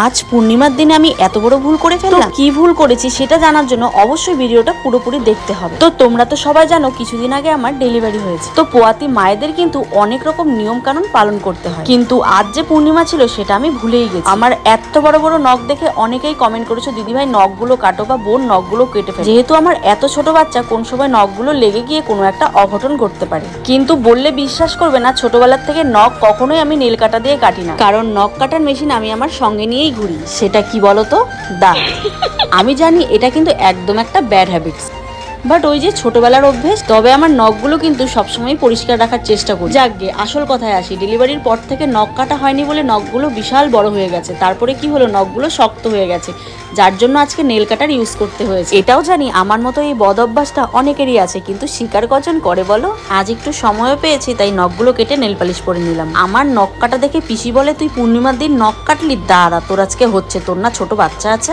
আজ পূর্ণিমার দিনে আমি এত বড় ভুল করে ফেললাম। কি ভুল করেছি সেটা জানার জন্য অবশ্যই ভিডিওটা পুরোপুরি দেখতে হবে। তো তোমরা তো সবাই জানো কিছুদিন আগে আমার ডেলিভারি হয়েছে। তো পোয়াতি মায়েদের কিন্তু অনেক রকম নিয়ম কানুন পালন করতে হয়, কিন্তু আজ যে পূর্ণিমা ছিল সেটা আমি ভুলেই গেছি। আমার এত বড় বড় নখ দেখে অনেকেই কমেন্ট করেছো, দিদিভাই নখগুলো কাটো বা বোন নখগুলো কেটে ফেলে। যেহেতু আমার এত ছোট বাচ্চা, কোন সময় নখগুলো লেগে গিয়ে কোনো একটা অঘটন ঘটতে পারে। কিন্তু বললে বিশ্বাস করবে না, ছোটবেলার থেকে নখ কখনোই আমি নেল কাটা দিয়ে কাটি না, কারণ নখ কাটার মেশিন আমি আমার সঙ্গে নিয়েই ঘুরি। সেটা কি বলতো? দা। আমি জানি এটা কিন্তু একদম একটা ব্যাড হ্যাবিটস, বাট ওই যে ছোটবেলার অভ্যেস। তবে আমার নখগুলো কিন্তু সবসময় পরিষ্কার রাখার চেষ্টা করি। যাকগে আসল কথায় আসি, ডেলিভারির পর থেকে নখ কাটা হয়নি বলে নখগুলো বিশাল বড় হয়ে গেছে। তারপরে কি হলো, নখগুলো শক্ত হয়ে গেছে, যার জন্য আজকে নেল কাটার ইউজ করতে হয়েছে। এটাও জানি আমার মতো এই বদ অভ্যাসটা অনেকেরই আছে, কিন্তু স্বীকার কজন করে বলো? আজ একটু সময়ও পেয়েছি, তাই নখগুলো কেটে নেল পালিশ করে নিলাম। আমার নখ কাটা দেখে পিসি বলে, তুই পূর্ণিমার দিন নখ কাটলি? দাঁড়া, তোর আজকে হচ্ছে। তোর না ছোট বাচ্চা আছে?